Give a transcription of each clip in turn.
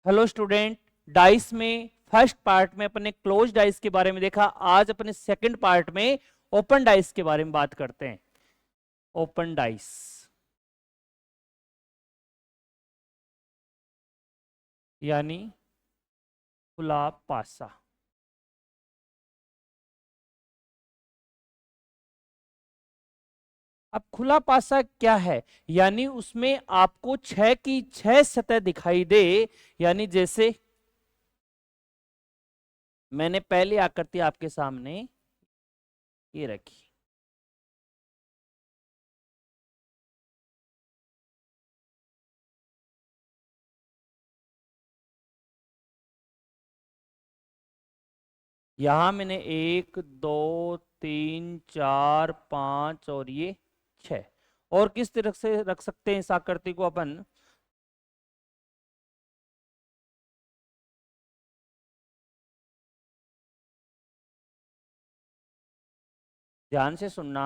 Hello student, dice में first part में अपने क्लोज डाइस के बारे में देखा। आज अपने सेकंड पार्ट में ओपन डाइस के बारे में बात करते हैं। ओपन डाइस यानी खुला पासा। अब खुला पासा क्या है? यानी उसमें आपको 6 की 6 सतह दिखाई दे। यानी जैसे मैंने पहली आकृति आपके सामने ये रखी, यहां मैंने 1 2 3 4 5 और ये 6। और किस तरह से रख सकते हैं इस आकृति को अपन? ध्यान से सुनना।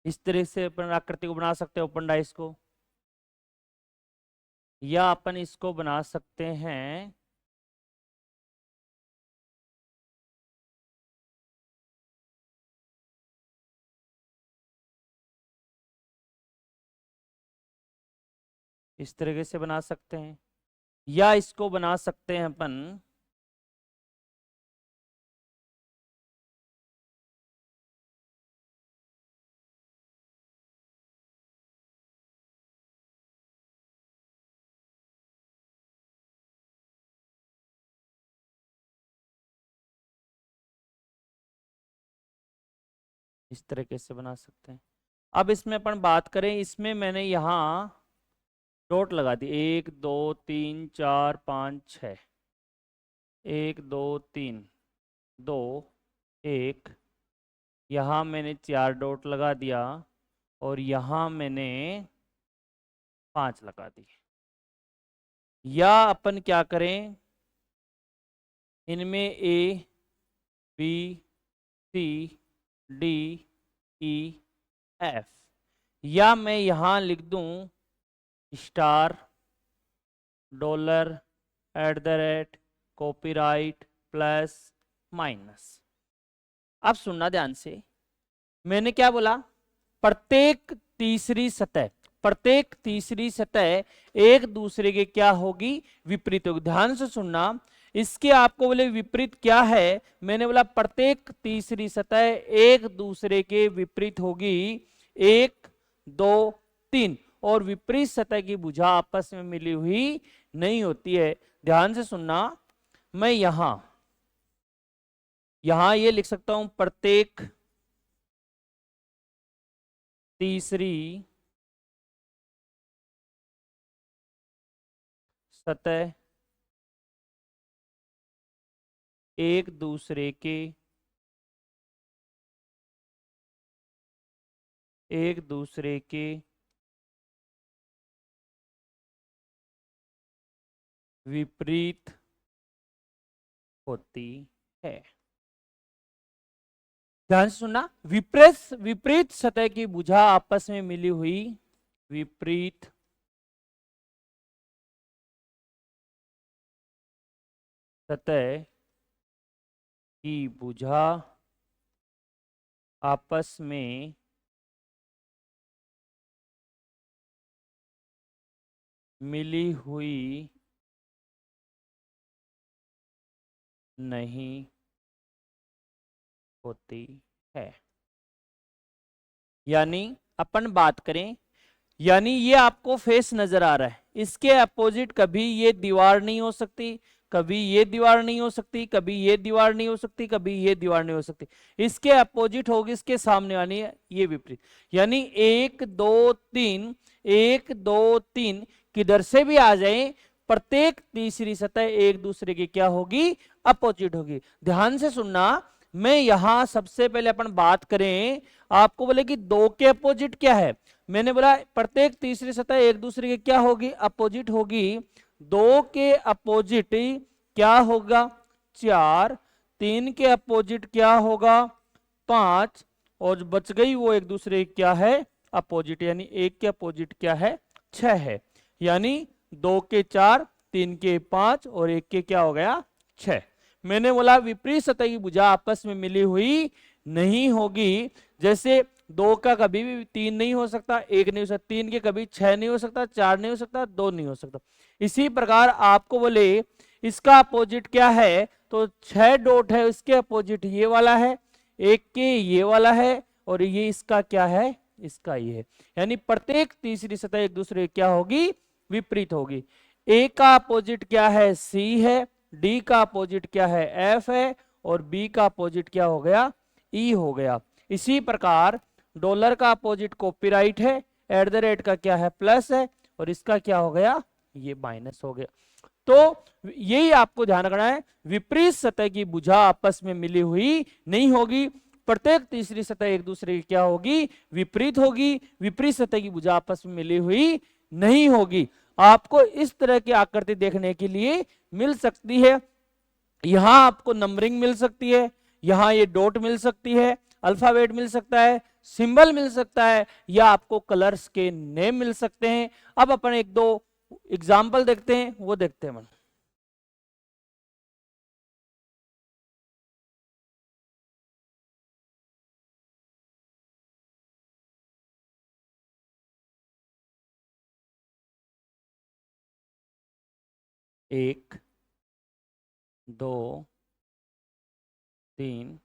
इस तरह से अपन आकृति को बना सकते हैं ओपन डाइस को, या अपन इसको बना सकते हैं इस तरीके से बना सकते हैं, या इसको बना सकते हैं अपन इस तरीके से बना सकते हैं। अब इसमें अपन बात करें, इसमें मैंने यहाँ डॉट लगा दी 1 2 3 4 5 6, 1 2 3 2 1, यहाँ मैंने 4 डॉट लगा दिया और यहाँ मैंने 5 लगा दिए। या अपन क्या करें, इनमें A B C D E F, या मैं यहां लिख दूं स्टार $@ कॉपीराइट प्लस माइनस। अब सुनना ध्यान से, मैंने क्या बोला? प्रत्येक तीसरी सतह, प्रत्येक तीसरी सतह एक दूसरे के क्या होगी? विपरीत होगी। ध्यान से सुनना, इसके आपको बोले विपरीत क्या है? मैंने बोला प्रत्येक तीसरी सतह एक दूसरे के विपरीत होगी। 1 2 3, और विपरीत सतह की भुजा आपस में मिली हुई नहीं होती है। ध्यान से सुनना, मैं यहां ये लिख सकता हूं प्रत्येक तीसरी सतह एक दूसरे के विपरीत होती है। ध्यान से सुनना, विपरीत सतह की भुजा आपस में मिली हुई, विपरीत सतह की भुजा आपस में मिली हुई नहीं होती है। यानी अपन बात करें, यानी ये आपको फेस नजर आ रहा है, इसके अपोजिट कभी ये दीवार नहीं हो सकती, कभी ये दीवार नहीं हो सकती, कभी ये दीवार नहीं हो सकती, कभी ये दीवार नहीं हो सकती। इसके अपोजिट होगी इसके सामने वाली ये विपरीत। यानी 1 2 3, 1 2 3 किधर से भी आ जाए, प्रत्येक तीसरी सतह एक दूसरे की क्या होगी? अपोजिट होगी। ध्यान से सुनना, मैं यहां सबसे पहले अपन बात करें, आपको बोले कि 2 के अपोजिट क्या है? मैंने बोला प्रत्येक तीसरी सतह एक दूसरे के क्या होगी? अपोजिट होगी। 2 के अपोजिट क्या होगा? 4। 3 के अपोजिट क्या होगा? 5। और बच गई वो एक दूसरे की क्या है? अपोजिट, यानी 1 के अपोजिट क्या है 6 है, यानी 2 के 4, 3 के 5 और 1 के क्या हो गया 6। मैंने बोला विपरीत सतह की भुजा आपस में मिली हुई नहीं होगी। जैसे 2 का कभी भी 3 नहीं हो सकता, 1 नहीं हो सकता, 3 के कभी 6 नहीं हो सकता, 4 नहीं हो सकता, 2 नहीं हो सकता। इसी प्रकार आपको बोले इसका अपोजिट क्या है, तो 6 डॉट है, इसके अपोजिट ये वाला है, 1 के ये वाला है, और ये इसका क्या है, इसका ये है। यानी प्रत्येक तीसरी सतह एक दूसरे क्या होगी, विपरीत होगी। ए का अपोजिट क्या है, सी है, डी का अपोजिट क्या है, एफ है, और बी का अपोजिट क्या हो गया, ई हो गया। इसी प्रकार डॉलर का अपोजिट कॉपीराइट है, एट द रेट का क्या है प्लस है, और इसका क्या हो गया, ये माइनस हो गया। तो यही आपको ध्यान रखना है, विपरीत सतह की भुजा आपस में मिली हुई नहीं होगी, प्रत्येक तीसरी सतह एक दूसरे की क्या होगी, विपरीत होगी। विपरीत सतह की भुजा आपस में मिली हुई नहीं होगी। आपको इस तरह की आकृति देखने के लिए मिल सकती है, यहां आपको नंबरिंग मिल सकती है, यहां ये डॉट मिल सकती है, अल्फाबेट मिल सकता है, सिंबल मिल सकता है, या आपको कलर्स के नेम मिल सकते हैं। अब अपन एक दो एग्जाम्पल देखते हैं, वो देखते हैं मन। एक, 2, 3,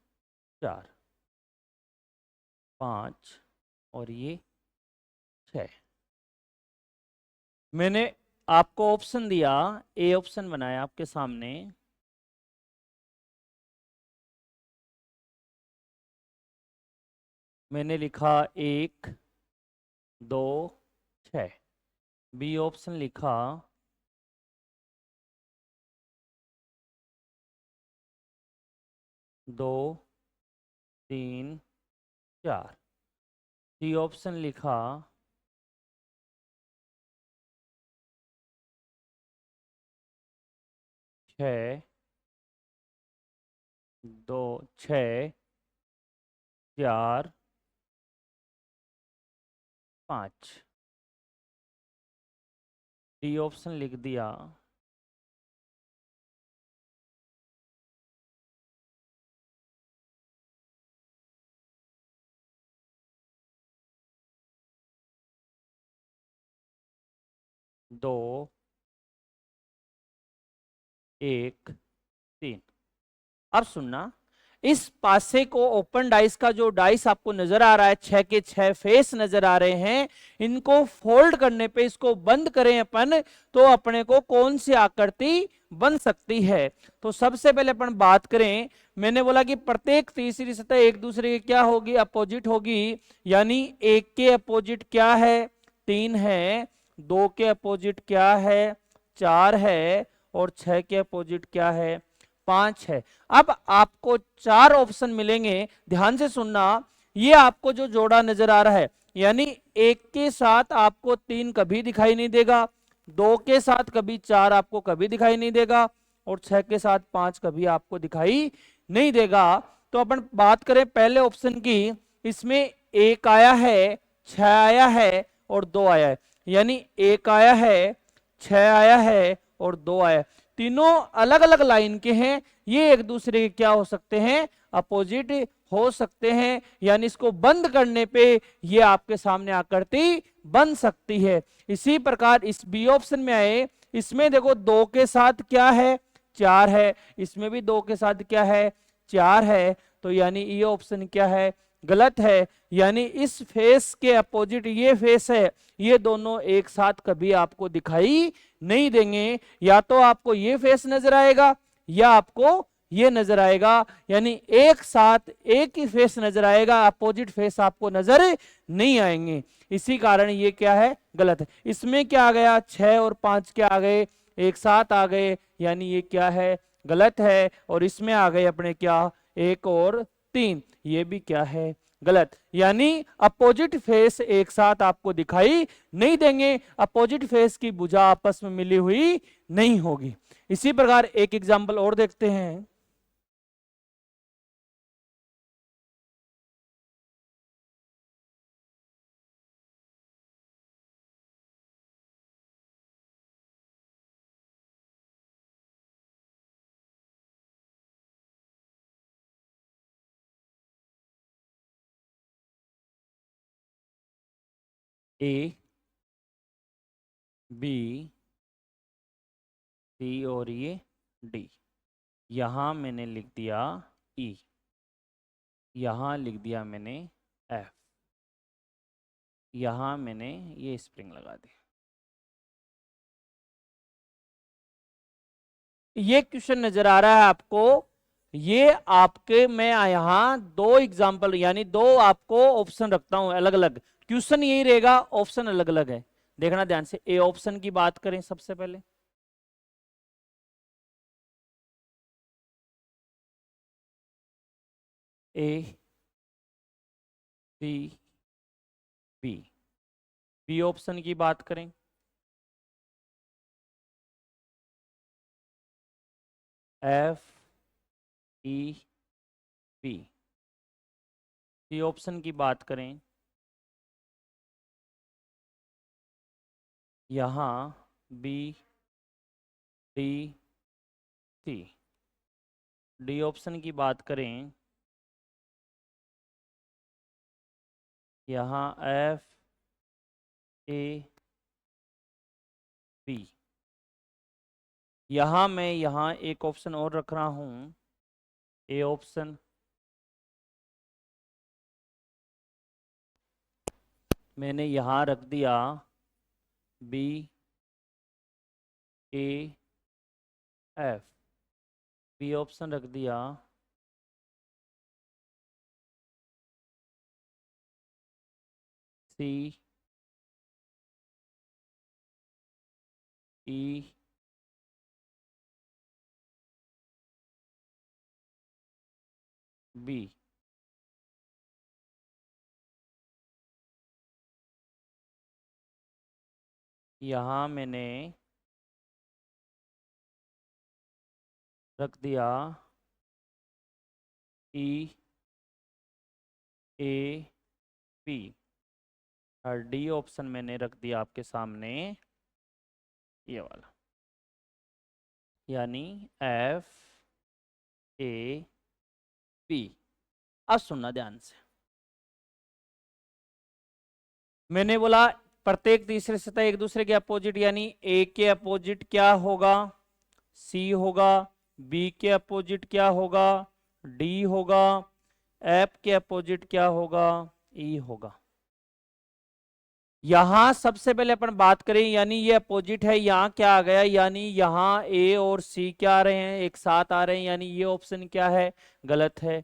4, 5 और ये 6। मैंने आपको ऑप्शन दिया, ए ऑप्शन बनाया आपके सामने, मैंने लिखा 1, 2, 6। बी ऑप्शन लिखा 2, 3, 4। सी ऑप्शन लिखा 6, 2, 6, 4, 5। डी ऑप्शन लिख दिया 2, 1, 3। अब सुनना, इस पासे को ओपन डाइस का जो डाइस आपको नजर आ रहा है, 6 के 6 फेस नजर आ रहे हैं, इनको फोल्ड करने पे, इसको बंद करें अपन, तो अपने को कौन सी आकृति बन सकती है। तो सबसे पहले अपन बात करें, मैंने बोला कि प्रत्येक तीसरी सतह एक दूसरे की क्या होगी, अपोजिट होगी। यानी 1 के अपोजिट क्या है, 3 है, 2 के अपोजिट क्या है, 4 है, और 6 के अपोजिट क्या है, 5 है। अब आपको 4 ऑप्शन मिलेंगे, ध्यान से सुनना। ये आपको जो जोड़ा नजर आ रहा है, यानी 1 के साथ आपको 3 कभी दिखाई नहीं देगा, 2 के साथ कभी 4 आपको कभी दिखाई नहीं देगा, और 6 के साथ 5 कभी आपको दिखाई नहीं देगा। तो अपन बात करें पहले ऑप्शन की, इसमें 1 आया है, 6 आया है, और 2 आया है। यानी 1 आया है, 6 आया है, और 2 आया है। तीनों अलग अलग लाइन के हैं, ये एक दूसरे के क्या हो सकते हैं, अपोजिट हो सकते हैं। यानी इसको बंद करने पे ये आपके सामने आकृति बन सकती है। इसी प्रकार इस बी ऑप्शन में आए, इसमें देखो 2 के साथ क्या है, 4 है, इसमें भी 2 के साथ क्या है, 4 है। तो यानी ये ऑप्शन क्या है, गलत है। यानी इस फेस के अपोजिट ये फेस है, ये दोनों एक साथ कभी आपको दिखाई नहीं देंगे। या तो आपको ये फेस नजर आएगा, या आपको ये नजर आएगा, यानी एक साथ एक ही फेस नजर आएगा, अपोजिट फेस आपको नजर नहीं आएंगे। इसी कारण ये क्या है, गलत है। इसमें क्या आ गया, 6 और 5 क्या आ गए, एक साथ आ गए, यानी ये क्या है, गलत है। और इसमें आ गए अपने क्या, 1 और 3, ये भी क्या है, गलत। यानी अपोजिट फेस एक साथ आपको दिखाई नहीं देंगे, अपोजिट फेस की भुजा आपस में मिली हुई नहीं होगी। इसी प्रकार एक एग्जांपल और देखते हैं। ए बी सी और ये डी। यहां मैंने लिख दिया ई, यहां लिख दिया मैंने एफ, यहां मैंने ये स्प्रिंग लगा दी। ये क्वेश्चन नजर आ रहा है आपको? ये आपके मैं यहां दो एग्जांपल यानी दो आपको ऑप्शन रखता हूं अलग अलग, क्वेश्चन यही रहेगा, ऑप्शन अलग अलग है। देखना ध्यान से। ए ऑप्शन की बात करें सबसे पहले, A C B. B option की बात करें, F E B. C option की बात करें, यहां B D C. D option की बात करें, यहाँ एफ ए बी। यहाँ मैं यहाँ एक ऑप्शन और रख रहा हूँ, ए ऑप्शन। मैंने यहाँ रख दिया B A F. B option रख दिया सी ई बी। यहाँ मैंने रख दिया ई ए बी। और डी ऑप्शन मैंने रख दिया आपके सामने ये वाला, यानी एफ ए बी। अब सुनना ध्यान से। मैंने बोला प्रत्येक तीसरे सतह एक दूसरे के अपोजिट, यानी ए के अपोजिट क्या होगा, सी होगा। बी के अपोजिट क्या होगा, डी होगा। एफ के अपोजिट क्या होगा, ई होगा। यहां सबसे पहले अपन बात करें, यानी ये अपोजिट है, यहां क्या आ गया, यानी यहां ए और सी क्या आ रहे हैं, एक साथ आ रहे हैं, यानी ये ऑप्शन क्या है, गलत है।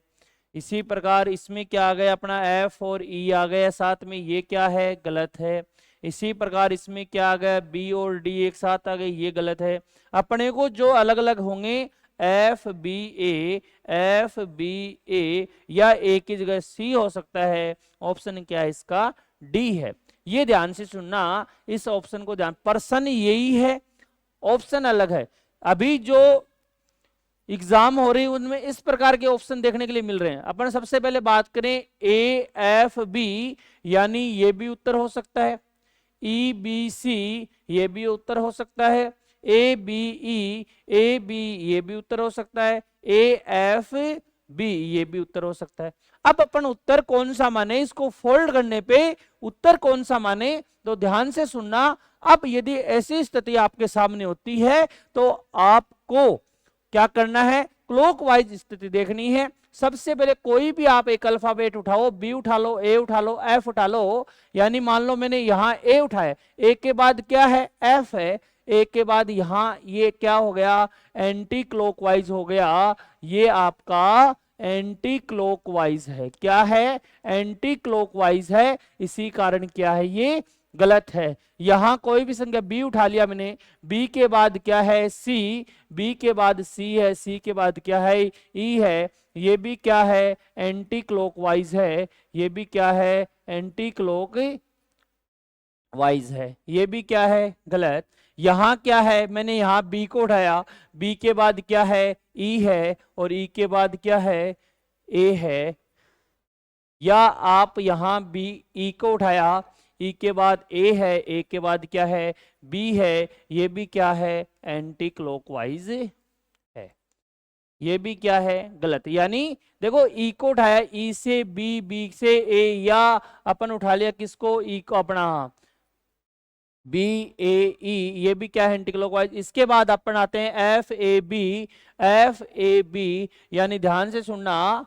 इसी प्रकार इसमें क्या आ गया अपना एफ और ई आ गया साथ में, ये क्या है, गलत है। इसी प्रकार इसमें क्या आ गया, बी और डी एक साथ आ गए, ये गलत है। अपने को जो अलग अलग होंगे एफ बी ए या ए की जगह सी हो सकता है। ऑप्शन क्या है इसका, डी है। ये ध्यान से सुनना, इस ऑप्शन को ध्यान, पर्सन यही है, ऑप्शन अलग है। अभी जो एग्जाम हो रही है उनमें इस प्रकार के ऑप्शन देखने के लिए मिल रहे हैं। अपन सबसे पहले बात करें ए एफ बी, यानी ये भी उत्तर हो सकता है। ई बी सी ये भी उत्तर हो सकता है। A B E A B ये भी उत्तर हो सकता है। ए एफ बी ये भी उत्तर हो सकता है। अब अपन उत्तर कौन सा माने, इसको फोल्ड करने पे उत्तर कौन सा माने, तो ध्यान से सुनना। अब यदि ऐसी स्थिति आपके सामने होती है तो आपको क्या करना है, क्लॉकवाइज स्थिति देखनी है। सबसे पहले कोई भी आप एक अल्फाबेट उठाओ, बी उठा लो, ए उठा लो, एफ उठा लो। यानी मान लो मैंने यहां ए उठाया, ए के बाद क्या है, एफ है। ए के बाद यहां ये क्या हो गया, एंटी क्लॉकवाइज हो गया। ये आपका एंटी क्लॉकवाइज है। क्या है, एंटी क्लॉकवाइज है। इसी कारण क्या है, ये गलत है। यहां कोई भी संख्या बी उठा लिया मैंने, बी के बाद क्या है, सी, बी के बाद सी है, सी के बाद क्या है, ई है। ये भी क्या है, एंटी क्लॉकवाइज है। ये भी क्या है, एंटी क्लॉकवाइज है। ये भी क्या है, गलत। यहां क्या है, मैंने यहां बी को उठाया, बी के बाद क्या है, ई है, और ई के बाद क्या है, ए है। या आप यहां बी ई को उठाया, ई के बाद ए है, ए के बाद क्या है, बी है। ये भी क्या है, एंटी क्लॉकवाइज है। ये भी क्या है, गलत। यानी देखो ई को उठाया, ई से बी, बी से ए, या अपन उठा लिया किसको, ई को अपना बी ए ई, ये भी क्या है एंटी क्लॉकवाइज। इसके बाद अपन आते हैं F A B. F A B यानी ध्यान से सुनना,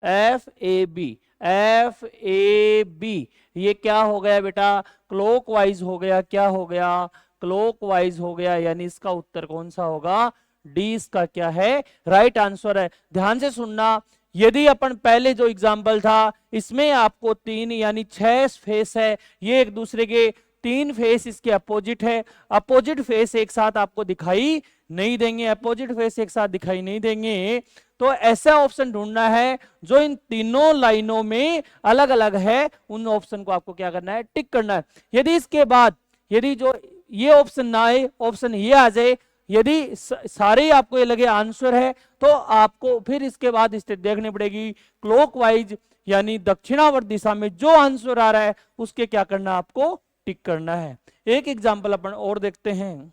F A B, F A B ये क्या हो गया बेटा, क्लॉकवाइज हो गया। क्या हो गया, क्लॉकवाइज हो गया, यानी इसका उत्तर कौन सा होगा, डी इसका क्या है, राइट आंसर है। ध्यान से सुनना, यदि अपन पहले जो एग्जाम्पल था इसमें आपको 3 यानी 6 फेस है, ये एक दूसरे के 3 फेस इसके अपोजिट है। अपोजिट फेस एक साथ आपको दिखाई नहीं देंगे, अपोजिट फेस एक साथ दिखाई नहीं देंगे, तो ऐसा ऑप्शन ढूंढना है जो इन तीनों लाइनों में अलग अलग है, उन ऑप्शन को आपको क्या करना है, टिक करना है। यदि इसके बाद यदि जो ये ऑप्शन ना आए, ऑप्शन ये आ जाए, यदि सारे ही आपको ये लगे आंसर है, तो आपको फिर इसके बाद स्थिति देखनी पड़ेगी क्लॉकवाइज यानी दक्षिणावर्त दिशा में जो आंसर आ रहा है उसके क्या करना, आपको टिक करना है। एक एग्जांपल अपन और देखते हैं।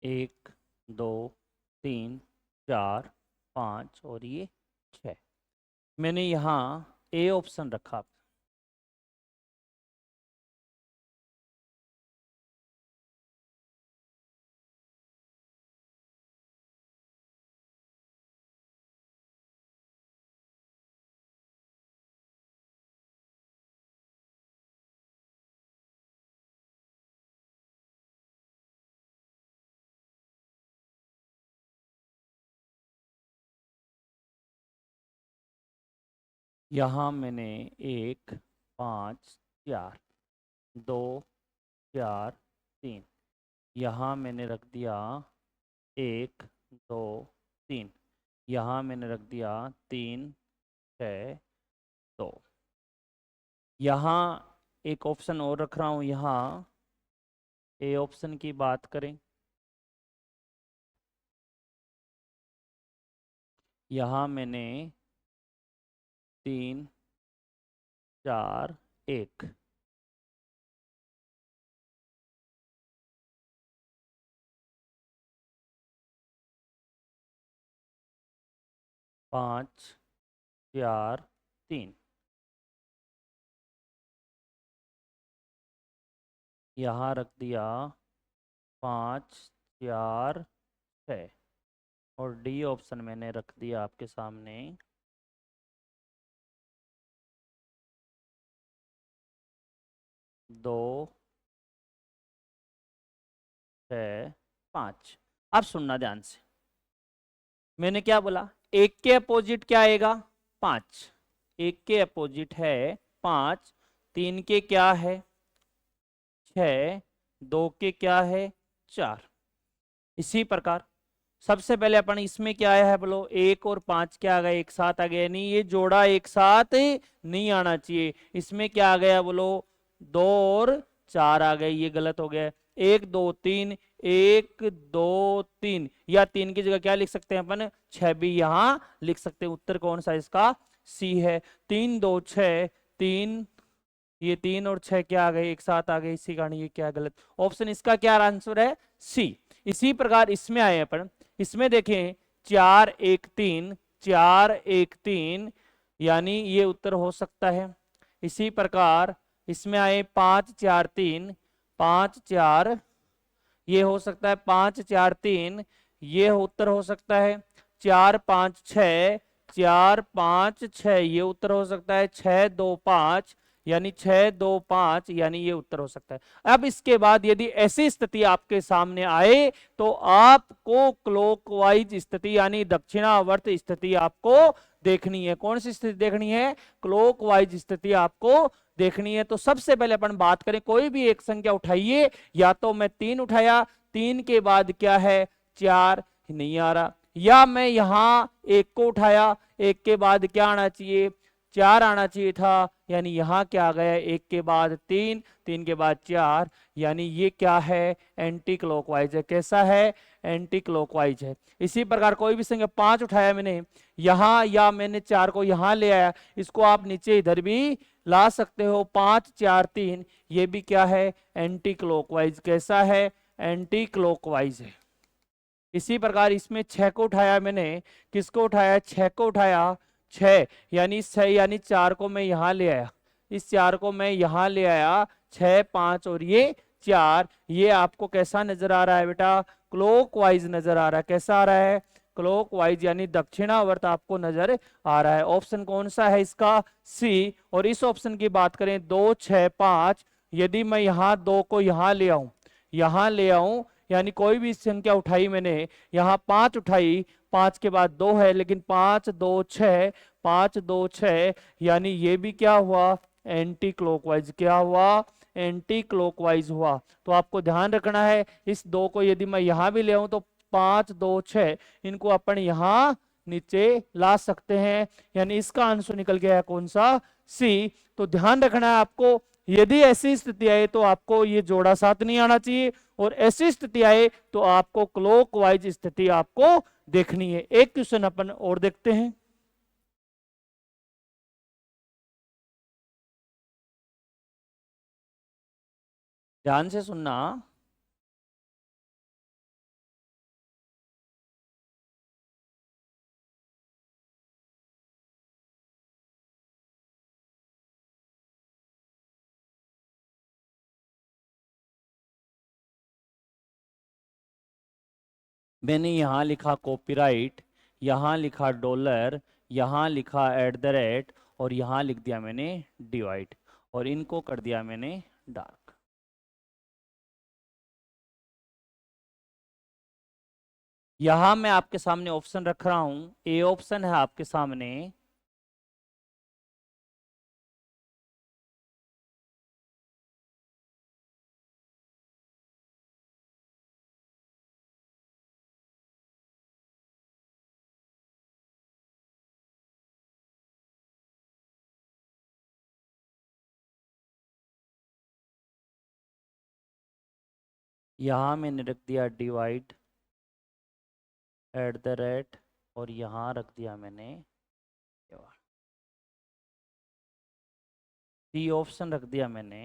एक, दो, तीन, चार, पांच और ये 6, मैंने यहाँ ए ऑप्शन रखा। यहाँ मैंने 1, 5, 4, 2, 4, 3, यहाँ मैंने रख दिया 1, 2, 3, यहाँ मैंने रख दिया 3, 6, 2। यहाँ एक ऑप्शन और रख रहा हूँ, यहाँ ए ऑप्शन की बात करें, यहाँ मैंने 3, 4, 1, 5, 4, 3, यहाँ रख दिया 5, 4, 6 और डी ऑप्शन मैंने रख दिया आपके सामने 2, 6, 5। अब सुनना ध्यान से, मैंने क्या बोला, 1 के अपोजिट क्या आएगा, 5, 1 के अपोजिट है 5, 3 के क्या है 6, 2 के क्या है 4। इसी प्रकार सबसे पहले अपन इसमें क्या आया है बोलो, 1 और 5 क्या आ गया, एक साथ आ गया, नहीं ये जोड़ा एक साथ नहीं आना चाहिए। इसमें क्या आ गया बोलो, 2 और 4 आ गए, ये गलत हो गया। 1 2 3, 1 2 3, या 3 की जगह क्या लिख सकते हैं अपन, 6 भी यहां लिख सकते हैं। उत्तर कौन सा इसका, सी है। 3 2 6, 3, ये 3 और 6 क्या आ गए, एक साथ आ गए, इसी कारण ये क्या गलत, ऑप्शन इसका क्या आंसर है, सी। इसी प्रकार इसमें आए अपन, इसमें देखें 4 1 3, 4 1 3, यानी ये उत्तर हो सकता है। इसी प्रकार इसमें आए 5 4 3, 5 4, ये हो सकता है 5 4 3, ये उत्तर हो सकता है। 4 5 6, 4 5 6, ये उत्तर हो सकता है। 6 2 5, यानी 6 2 5, यानी ये उत्तर हो सकता है। अब इसके बाद यदि ऐसी स्थिति आपके सामने आए तो आपको क्लॉकवाइज स्थिति यानी दक्षिणावर्त स्थिति आपको देखनी है। कौन सी स्थिति देखनी है? क्लॉकवाइज स्थिति आपको देखनी है। तो सबसे पहले अपन बात करें, कोई भी एक संख्या उठाइए, या तो मैं 3 उठाया, 3 के बाद क्या है 4, नहीं आ रहा, या मैं यहां 1 को उठाया, 1 के बाद क्या आना चाहिए 4 आना चाहिए था, यानी यहां क्या आ गया 1 के बाद 3, 3 के बाद 4, यानी ये क्या है एंटी क्लॉकवाइज है। कैसा है? एंटी क्लॉकवाइज है। इसी प्रकार कोई भी संख्या 5 उठाया मैंने यहां, या मैंने 4 को यहां ले आया, इसको आप नीचे इधर भी ला सकते हो, 5 4 3, ये भी क्या है एंटी क्लॉकवाइज। कैसा है? एंटी क्लॉकवाइज है। इसी प्रकार इसमें 6 को उठाया मैंने, किसको उठाया 6 को उठाया, 6 यानी 6 यानी 4 को मैं यहां ले आया, इस 4 को मैं यहां ले आया, 6 5 और ये 4, ये आपको कैसा नजर आ रहा है बेटा? क्लॉकवाइज नजर आ रहा है। कैसा आ रहा है? क्लॉकवाइज यानी दक्षिणावर्त आपको नजर आ रहा है। ऑप्शन कौन सा है इसका? सी। और इस ऑप्शन की बात करें 2 6 5, यदि मैं यहाँ 2 को यहाँ ले आऊं, यहाँ ले आऊं, यानी कोई भी संख्या उठाई मैंने, यहाँ 5 उठाई, 5 के बाद 2 है, लेकिन 5 2 6, 5 2 6, यानी ये भी क्या हुआ एंटी क्लॉकवाइज। क्या हुआ? एंटी क्लॉकवाइज हुआ। तो आपको ध्यान रखना है, इस 2 को यदि मैं यहां भी ले आऊं तो 5 2 6, इनको अपन यहां नीचे ला सकते हैं, यानी इसका आंसर निकल गया है कौन सा? सी। तो ध्यान रखना है आपको, यदि ऐसी स्थिति आए तो आपको ये जोड़ा साथ नहीं आना चाहिए, और ऐसी स्थिति आए तो आपको क्लॉकवाइज स्थिति आपको देखनी है। एक क्वेश्चन अपन और देखते हैं। ध्यान से सुनना। मैंने यहां लिखा कॉपीराइट, यहां लिखा डॉलर, यहां लिखा @ और यहां लिख दिया मैंने डिवाइड, और इनको कर दिया मैंने डार्क। यहां मैं आपके सामने ऑप्शन रख रहा हूं, ए ऑप्शन है आपके सामने, यहां मैंने रख दिया डिवाइड @ और यहां रख दिया मैंने सी ऑप्शन रख दिया मैंने,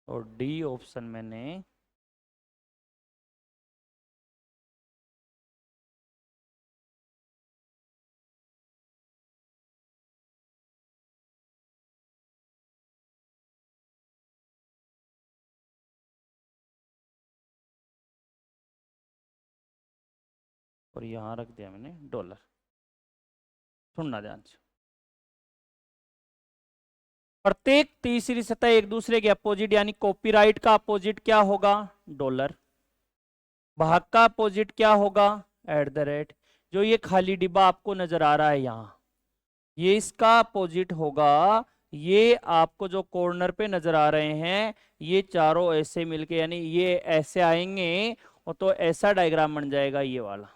और डी ऑप्शन मैंने और यहां रख दिया मैंने डॉलर। सुनना ध्यान से, प्रत्येक तीसरी सतह एक दूसरे के अपोजिट, यानी कॉपीराइट का अपोजिट क्या होगा? डॉलर। भाग का अपोजिट क्या होगा? @ जो ये खाली डिब्बा आपको नजर आ रहा है यहाँ, ये इसका अपोजिट होगा। ये आपको जो कॉर्नर पे नजर आ रहे हैं, ये चारों ऐसे मिलके, यानी ये ऐसे आएंगे, और तो ऐसा डायग्राम बन जाएगा ये वाला।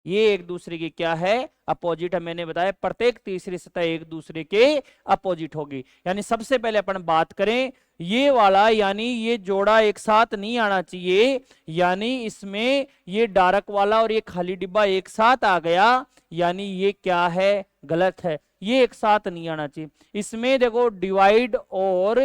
ये एक दूसरे की क्या है? अपोजिट है। मैंने बताया प्रत्येक तीसरी सतह एक दूसरे के अपोजिट होगी। यानी सबसे पहले अपन बात करें ये वाला, यानी ये जोड़ा एक साथ नहीं आना चाहिए, यानी इसमें ये डार्क वाला और ये खाली डिब्बा एक साथ आ गया, यानी ये क्या है? गलत है, ये एक साथ नहीं आना चाहिए। इसमें देखो डिवाइड और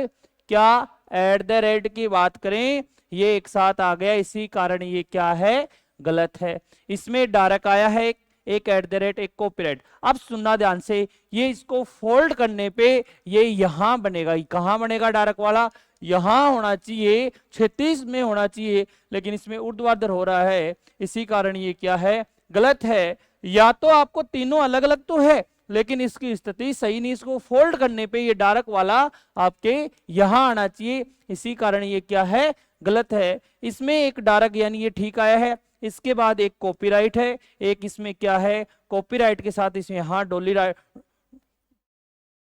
क्या @ की बात करें, ये एक साथ आ गया, इसी कारण ये क्या है? गलत है। इसमें डायरेक्ट आया है एक एट द रेट, एक कॉपीराइट। अब सुनना ध्यान से, ये इसको फोल्ड करने पे ये यहां बनेगा। कहां बनेगा डायरेक्ट वाला? यहां होना चाहिए, 36 में होना चाहिए, लेकिन इसमें ऊर्ध्वाधर हो रहा है, इसी कारण ये क्या है? गलत है। या तो आपको तीनों अलग अलग तो है, लेकिन इसकी स्थिति सही नहीं, इसको फोल्ड करने पे ये डायरेक्ट वाला आपके यहां आना चाहिए, इसी कारण ये क्या है? गलत है। इसमें एक डायरेक्ट यानी ये ठीक आया है। इसके बाद एक कॉपीराइट है, एक इसमें क्या है? कॉपीराइट के साथ इसमें यहां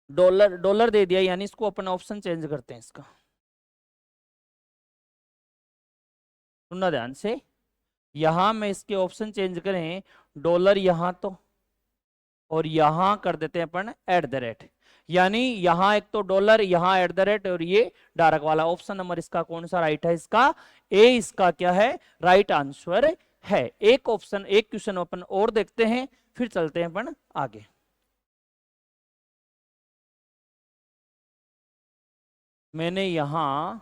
डॉलर दे दिया, यानी इसको अपन ऑप्शन चेंज करते हैं इसका। सुनना ध्यान से, यहां में इसके ऑप्शन चेंज करें, डॉलर यहां तो, और यहां कर देते हैं अपन एट द रेट, यानी यहां एक तो डॉलर, यहां एट द रेट, और ये डायरेक्ट वाला। ऑप्शन नंबर इसका कौन सा राइट है? इसका ए, इसका क्या है? राइट आंसर है। एक ऑप्शन, एक क्वेश्चन अपन और देखते हैं, फिर चलते हैं अपन आगे। मैंने यहां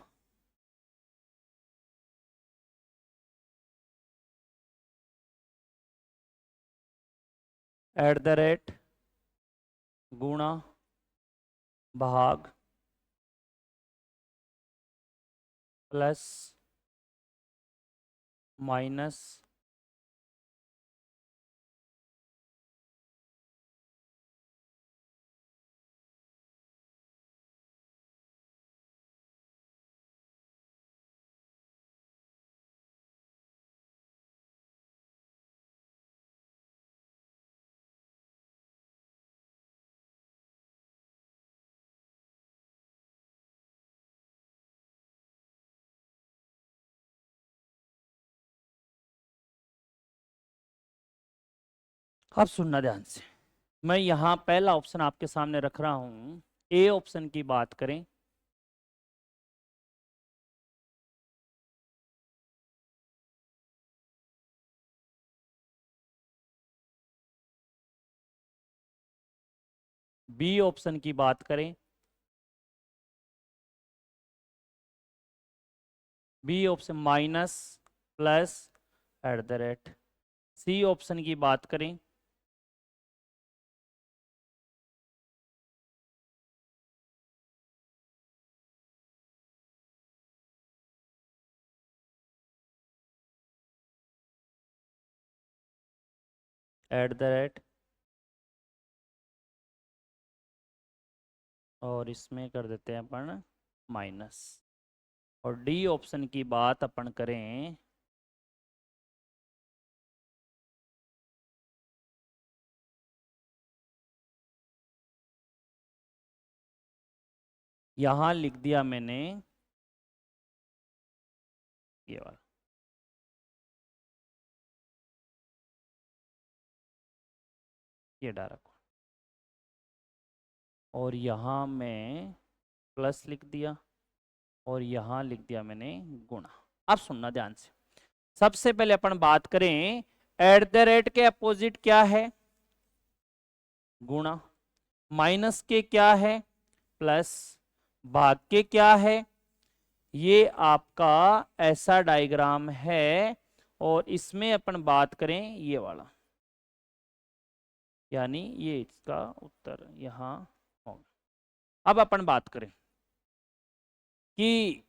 एट द रेट, गुणा, भाग, प्लस, माइनस, अब सुनना ध्यान से, मैं यहां पहला ऑप्शन आपके सामने रख रहा हूं। ए ऑप्शन की बात करें, बी ऑप्शन की बात करें, B option minus, plus, at the rate. C option की बात करें, एट द रेट, और इसमें कर देते हैं अपन माइनस। और डी ऑप्शन की बात अपन करें, यहां लिख दिया मैंने ये वाला, ये डायरेक्ट, और यहां मैं प्लस लिख दिया, और यहां लिख दिया मैंने गुणा। अब सुनना ध्यान से, सबसे पहले अपन बात करें, एट द रेट के अपोजिट क्या है? गुणा। माइनस के क्या है? प्लस। भाग के क्या है? ये आपका ऐसा डायग्राम है, और इसमें अपन बात करें ये वाला, यानी ये इसका उत्तर यहां होगा। अब अपन बात करें कि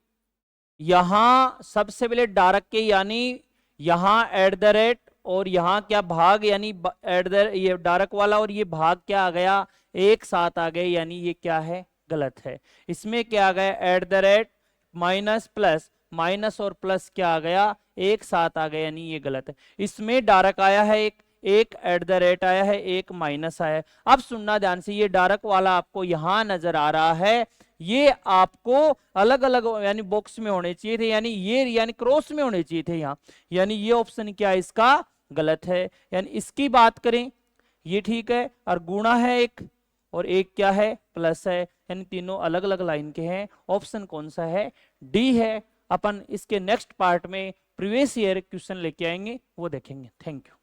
यहां सबसे पहले डायरेक्ट के, यानी यहां एट द रेट, और यहां क्या? भाग, यानी एट द, ये डायरेक्ट वाला और ये भाग क्या आ गया? एक साथ आ गए, यानी ये क्या है? गलत है। इसमें क्या आ गया? Eight the rate minus plus, minus और प्लस क्या आ गया? एक साथ आ गया, यानी ये गलत है। इसमें डायरेक्ट आया है एक एट द रेट आया है, एक माइनस आया है। अब सुनना ध्यान से, ये डायरेक्ट वाला आपको यहां नजर आ रहा है, ये आपको अलग अलग यानी बॉक्स में होने चाहिए थे, यानी ये यानी क्रॉस में होने चाहिए थे यहाँ, यानी ये ऑप्शन क्या है? इसका गलत है। यानी इसकी बात करें, ये ठीक है, और गुणा है एक, और एक क्या है? प्लस है, यानी तीनों अलग अलग लाइन के हैं। ऑप्शन कौन सा है? डी है। अपन इसके नेक्स्ट पार्ट में प्रीवियस ईयर क्वेश्चन लेके आएंगे, वो देखेंगे। Thank you.